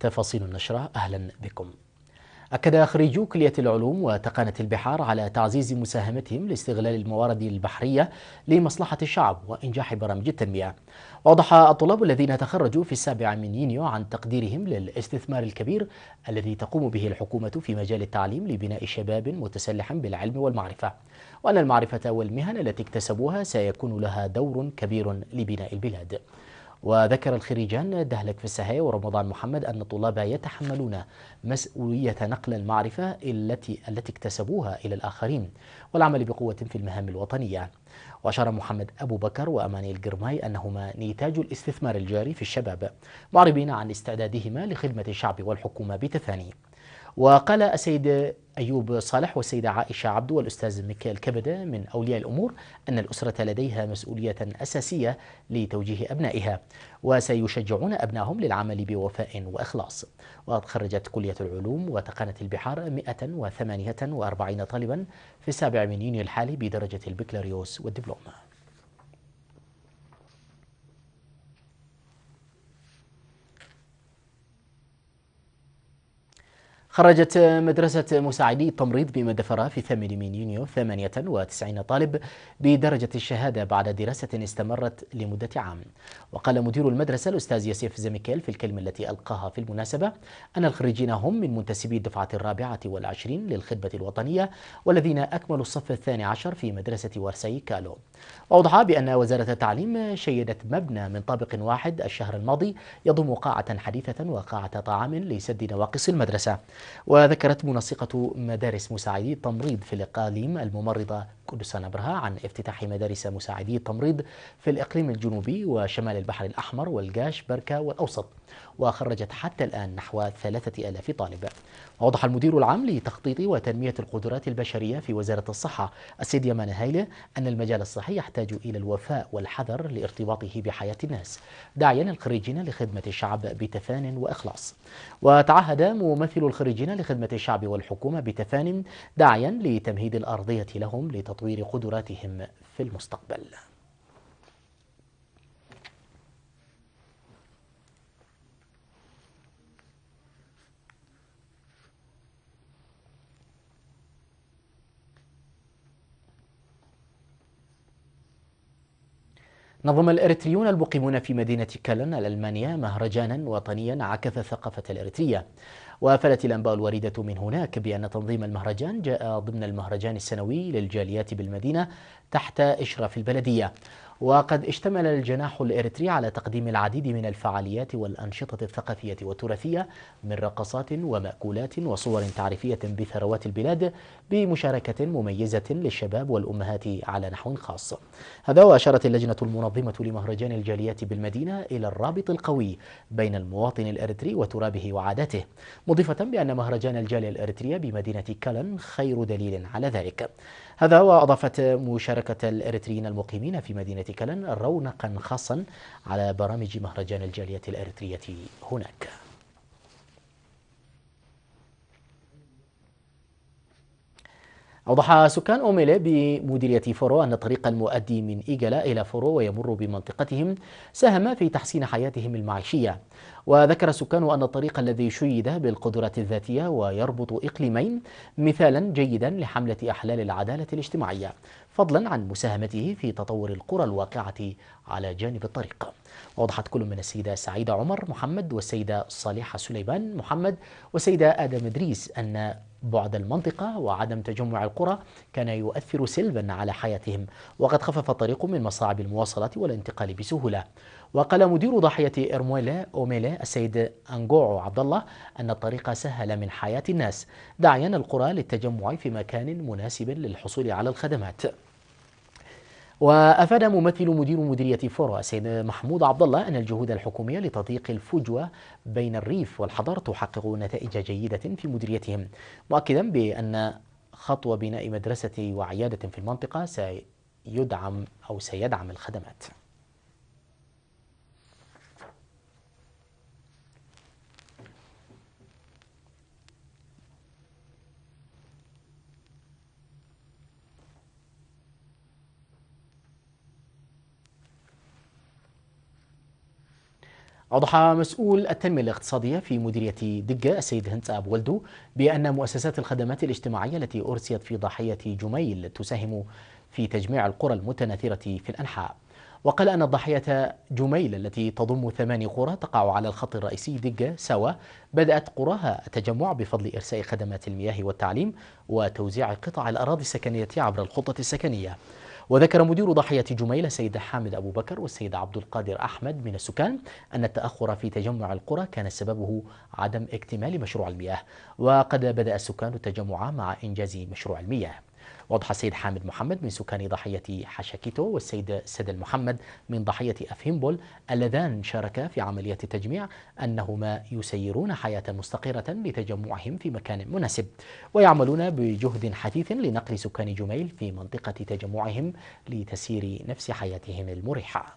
تفاصيل النشرة. أهلا بكم. أكد خريجو كلية العلوم وتقنية البحار على تعزيز مساهمتهم لاستغلال الموارد البحرية لمصلحة الشعب وإنجاح برامج التنمية. وأوضح الطلاب الذين تخرجوا في 7 يونيو عن تقديرهم للاستثمار الكبير الذي تقوم به الحكومة في مجال التعليم لبناء شباب متسلح بالعلم والمعرفة، وأن المعرفة والمهن التي اكتسبوها سيكون لها دور كبير لبناء البلاد. وذكر الخريجان دهلك في السهي ورمضان محمد أن الطلاب يتحملون مسؤولية نقل المعرفة التي اكتسبوها إلى الآخرين والعمل بقوة في المهام الوطنية. وأشار محمد أبو بكر وأماني القرماي أنهما نتاج الاستثمار الجاري في الشباب، معربين عن استعدادهما لخدمة الشعب والحكومة بتفاني. وقال السيد أيوب صالح والسيدة عائشة عبدو والأستاذ ميكائيل كبدة من أولياء الأمور أن الأسرة لديها مسؤولية أساسية لتوجيه أبنائها، وسيشجعون أبنائهم للعمل بوفاء وإخلاص. وقد خرجت كلية العلوم وتقنية البحار 148 طالبا في 7 يونيو الحالي بدرجة البكالوريوس والدبلوم. خرجت مدرسة مساعدي التمريض بمدفرة في 8 يونيو 98 طالب بدرجة الشهادة بعد دراسة استمرت لمدة عام. وقال مدير المدرسة الأستاذ ياسيف زميكيل في الكلمة التي ألقاها في المناسبة أن الخريجين هم من منتسبي الدفعة 24 للخدمة الوطنية والذين أكملوا الصف 12 في مدرسة ورسي كالو. وأوضح بأن وزارة التعليم شيدت مبنى من طابق واحد الشهر الماضي يضم قاعة حديثة وقاعة طعام لسد نواقص المدرسة. وذكرت منسقة مدارس مساعدي التمريض في الإقاليم الممرضة قدس نبرها عن افتتاح مدارس مساعدي التمريض في الإقليم الجنوبي وشمال البحر الأحمر والجاش بركة والأوسط، وخرجت حتى الآن نحو 3000 طالب. وأوضح المدير العام لتخطيط وتنمية القدرات البشرية في وزارة الصحة السيد يمان هايلة أن المجال الصحي يحتاج إلى الوفاء والحذر لارتباطه بحياة الناس، داعيا الخريجين لخدمة الشعب بتفان وإخلاص. وتعهد ممثل الخريجين لخدمة الشعب والحكومة بتفان داعيا لتمهيد الأرضية لهم لتطوير قدراتهم في المستقبل. نظم الإريتريون المقيمون في مدينة كالن الألمانية مهرجانا وطنيا عكس الثقافة الإريترية. وافلت الأنباء الواردة من هناك بأن تنظيم المهرجان جاء ضمن المهرجان السنوي للجاليات بالمدينة تحت إشراف البلدية. وقد اشتمل الجناح الإريتري على تقديم العديد من الفعاليات والأنشطة الثقافية والتراثية من رقصات ومأكولات وصور تعريفية بثروات البلاد بمشاركة مميزة للشباب والأمهات على نحو خاص. هذا وأشارت اللجنة المنظمة لمهرجان الجاليات بالمدينة إلى الرابط القوي بين المواطن الإريتري وترابه وعاداته، مضيفة بأن مهرجان الجالية الإريترية بمدينة كالن خير دليل على ذلك. هذا وأضافت مشاركة الإريتريين المقيمين في مدينة كالن رونقا خاصا على برامج مهرجان الجالية الإريترية هناك. أوضح سكان أوميلي بمديرية فورو أن الطريق المؤدي من إيجالا إلى فورو ويمر بمنطقتهم ساهم في تحسين حياتهم المعيشية. وذكر السكان أن الطريق الذي شيد بالقدرات الذاتية ويربط إقليمين مثالا جيدا لحملة أحلال العدالة الاجتماعية، فضلا عن مساهمته في تطور القرى الواقعة على جانب الطريق. وأوضحت كل من السيدة سعيدة عمر محمد والسيدة صالحة سليمان محمد والسيدة آدم إدريس أن بعد المنطقة وعدم تجمع القرى كان يؤثر سلبا على حياتهم، وقد خفف الطريق من مصاعب المواصلات والانتقال بسهولة. وقال مدير ضاحية إرمويلا أوميلي السيد أنجوعو عبد الله أن الطريق سهل من حياة الناس، داعيا القرى للتجمع في مكان مناسب للحصول على الخدمات. وأفاد مدير مديرية فورو السيد محمود عبد الله أن الجهود الحكومية لتضييق الفجوة بين الريف والحضر تحقق نتائج جيدة في مديريتهم، مؤكدا بأن خطوة بناء مدرسة وعيادة في المنطقة سيدعم الخدمات. أوضح مسؤول التنمية الاقتصادية في مديرية دقة السيد هنس أب ولدو بأن مؤسسات الخدمات الاجتماعية التي أرسيت في ضاحية جميل تساهم في تجميع القرى المتناثرة في الأنحاء. وقال أن ضاحية جميل التي تضم 8 قرى تقع على الخط الرئيسي دقة سوا بدأت قراها التجمع بفضل إرساء خدمات المياه والتعليم وتوزيع قطع الأراضي السكنية عبر الخطة السكنية. وذكر مدير ضاحية جميل السيد حامد أبو بكر والسيد عبد القادر أحمد من السكان أن التأخر في تجمع القرى كان سببه عدم اكتمال مشروع المياه، وقد بدأ السكان التجمع مع إنجاز مشروع المياه. وضح السيد حامد محمد من سكان ضاحية حشاكيتو والسيد سدل محمد من ضاحية أفهمبول اللذان شاركا في عملية التجميع أنهما يسيرون حياة مستقرة لتجمعهم في مكان مناسب، ويعملون بجهد حثيث لنقل سكان جميل في منطقة تجمعهم لتسيير نفس حياتهم المريحة.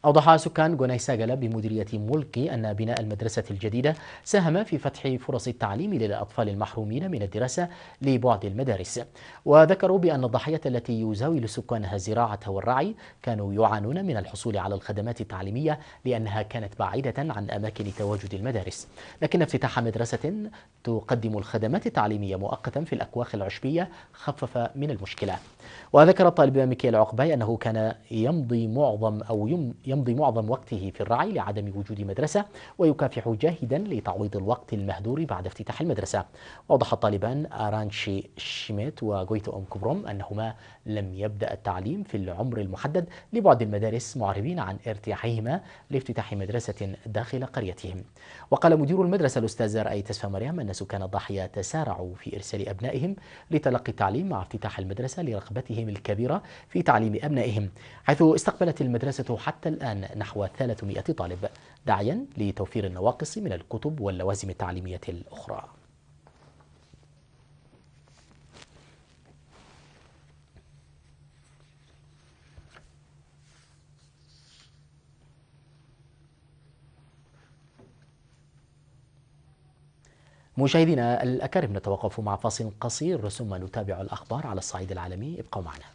أوضح سكان غونيساغلا بمديرية مولكي أن بناء المدرسة الجديدة ساهم في فتح فرص التعليم للأطفال المحرومين من الدراسة لبعد المدارس. وذكروا بأن الضاحية التي يزاول سكانها الزراعة والرعي كانوا يعانون من الحصول على الخدمات التعليمية لأنها كانت بعيدة عن أماكن تواجد المدارس، لكن افتتاح مدرسة تقدم الخدمات التعليمية مؤقتا في الأكواخ العشبية خفف من المشكلة. وذكر الطالب ميكيل عقباي أنه كان يمضي معظم وقته في الرعي لعدم وجود مدرسة، ويكافح جاهدا لتعويض الوقت المهدور بعد افتتاح المدرسة. وأوضح الطالبان أرانشي شيميت وغويتو أم كبروم أنهما لم يبدأ التعليم في العمر المحدد لبعد المدارس، معربين عن ارتياحهما لافتتاح مدرسة داخل قريتهم. وقال مدير المدرسة الأستاذ رأي تسفى مريم أن سكان الضاحية تسارعوا في إرسال أبنائهم لتلقي التعليم مع افتتاح المدرسة لرغبتهم الكبيرة في تعليم أبنائهم، حيث استقبلت المدرسة حتى الآن نحو 300 طالب، داعيا لتوفير النواقص من الكتب واللوازم التعليمية الأخرى. مشاهدينا الأكارم، نتوقف مع فاصل قصير ثم نتابع الأخبار على الصعيد العالمي. ابقوا معنا.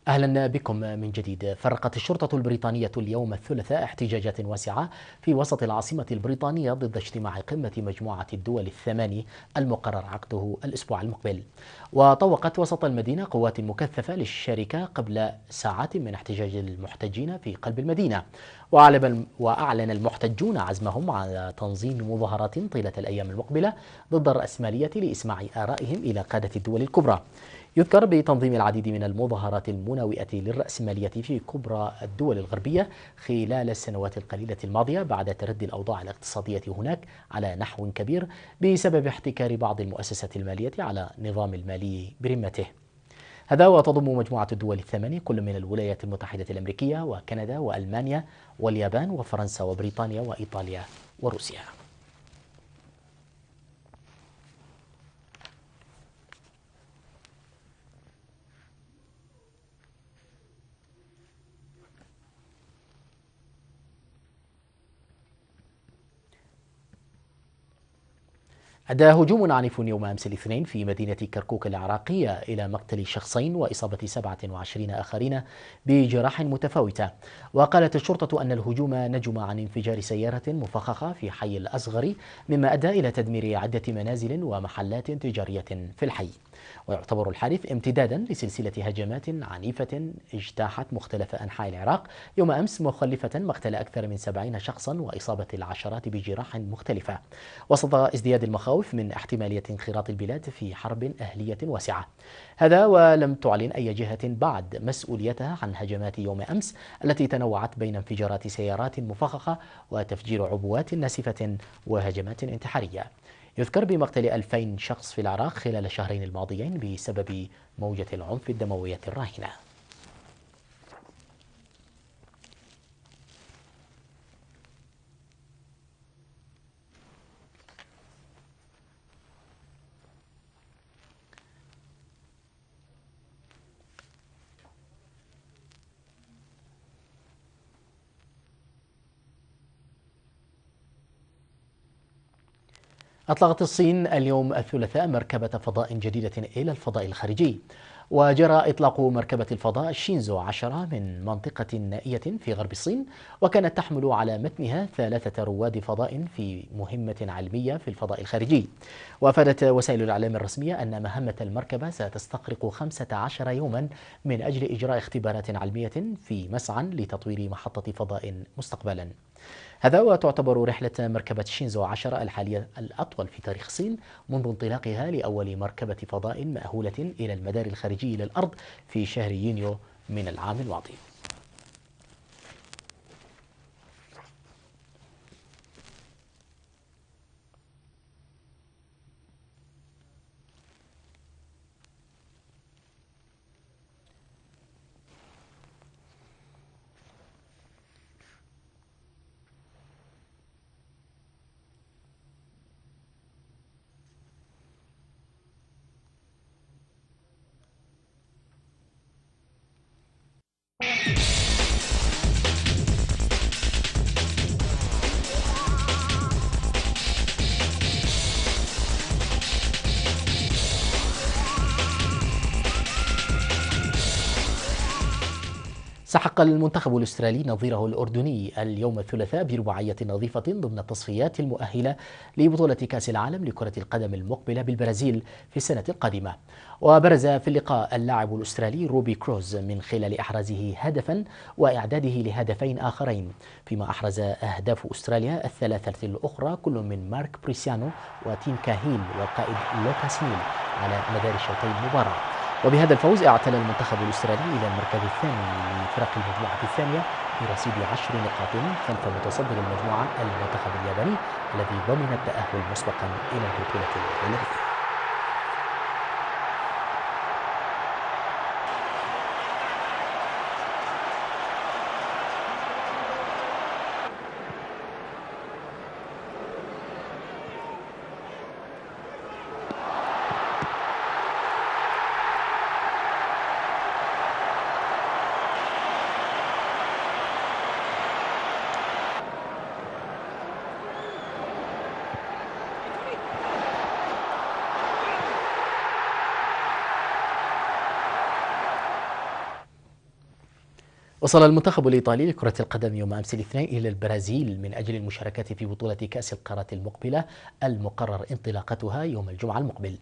أهلا بكم من جديد. فرقت الشرطة البريطانية اليوم الثلاثاء احتجاجات واسعة في وسط العاصمة البريطانية ضد اجتماع قمة مجموعة الدول الثماني المقرر عقده الأسبوع المقبل. وطوقت وسط المدينة قوات مكثفة للشركة قبل ساعات من احتجاج المحتجين في قلب المدينة. وأعلن المحتجون عزمهم على تنظيم مظاهرات طيلة الأيام المقبلة ضد الرأسمالية لإسماع آرائهم إلى قادة الدول الكبرى. يذكر بتنظيم العديد من المظاهرات المناوئة للرأسمالية في كبرى الدول الغربية خلال السنوات القليلة الماضية بعد تردي الأوضاع الاقتصادية هناك على نحو كبير بسبب احتكار بعض المؤسسات المالية على نظام المالي برمته. هذا وتضم مجموعة الدول الثمانية كل من الولايات المتحدة الأمريكية وكندا وألمانيا واليابان وفرنسا وبريطانيا وإيطاليا وروسيا. أدى هجوم عنيف يوم أمس الاثنين في مدينة كركوك العراقية إلى مقتل شخصين وإصابة 27 آخرين بجراح متفاوتة. وقالت الشرطة أن الهجوم نجم عن انفجار سيارة مفخخة في حي الأصغر، مما أدى إلى تدمير عدة منازل ومحلات تجارية في الحي. ويعتبر الحادث امتدادا لسلسلة هجمات عنيفة اجتاحت مختلف أنحاء العراق يوم أمس، مخلفة مقتل أكثر من 70 شخصا وإصابة العشرات بجراح مختلفة، وسط ازدياد المخاوف من احتمالية انخراط البلاد في حرب أهلية واسعة. هذا ولم تعلن أي جهة بعد مسؤوليتها عن هجمات يوم أمس التي تنوعت بين انفجارات سيارات مفخخة وتفجير عبوات ناسفة وهجمات انتحارية. يذكر بمقتل 2000 شخص في العراق خلال الشهرين الماضيين بسبب موجة العنف الدموية الراهنة. أطلقت الصين اليوم الثلاثاء مركبة فضاء جديدة إلى الفضاء الخارجي، وجرى إطلاق مركبة الفضاء شينزو 10 من منطقة نائية في غرب الصين، وكانت تحمل على متنها 3 رواد فضاء في مهمة علمية في الفضاء الخارجي. وأفادت وسائل الإعلام الرسمية أن مهمة المركبة ستستغرق 15 يوما من أجل إجراء اختبارات علمية في مسعى لتطوير محطة فضاء مستقبلا. هذا وتعتبر رحلة مركبة شينزو 10 الحالية الأطول في تاريخ الصين منذ انطلاقها لأول مركبة فضاء مأهولة إلى المدار الخارجي للأرض في شهر يونيو من العام الماضي. سحق المنتخب الأسترالي نظيره الأردني اليوم الثلاثاء برباعية نظيفة ضمن التصفيات المؤهلة لبطولة كأس العالم لكرة القدم المقبلة بالبرازيل في السنة القادمة. وبرز في اللقاء اللاعب الأسترالي روبي كروز من خلال إحرازه هدفا وإعداده لهدفين آخرين، فيما أحرز أهداف أستراليا الثلاثة الأخرى كل من مارك بريسيانو وتيم كاهيل والقائد لوكاس ميل على مدار شوطي المباراة. وبهذا الفوز اعتلى المنتخب الأسترالي إلى المركز الثاني لفرق المجموعة الثانية برصيد 10 نقاط خلف متصدر المجموعة المنتخب الياباني الذي ضمن التأهل مسبقا إلى البطولة العالمية. وصل المنتخب الإيطالي لكرة القدم يوم أمس الاثنين إلى البرازيل من أجل المشاركة في بطولة كأس القارات المقبلة المقرر انطلاقتها يوم الجمعة المقبل.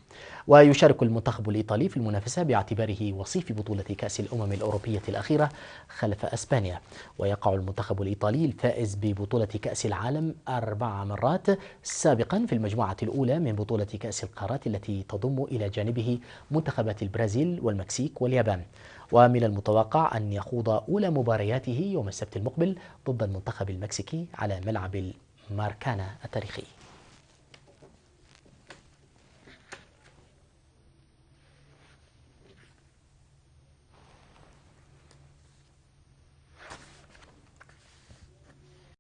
ويشارك المنتخب الإيطالي في المنافسة باعتباره وصيف بطولة كأس الأمم الأوروبية الأخيرة خلف أسبانيا. ويقع المنتخب الإيطالي الفائز ببطولة كأس العالم 4 مرات سابقا في المجموعة الأولى من بطولة كأس القارات التي تضم إلى جانبه منتخبات البرازيل والمكسيك واليابان. ومن المتوقع أن يخوض أولى مبارياته يوم السبت المقبل ضد المنتخب المكسيكي على ملعب الماراكانا التاريخي.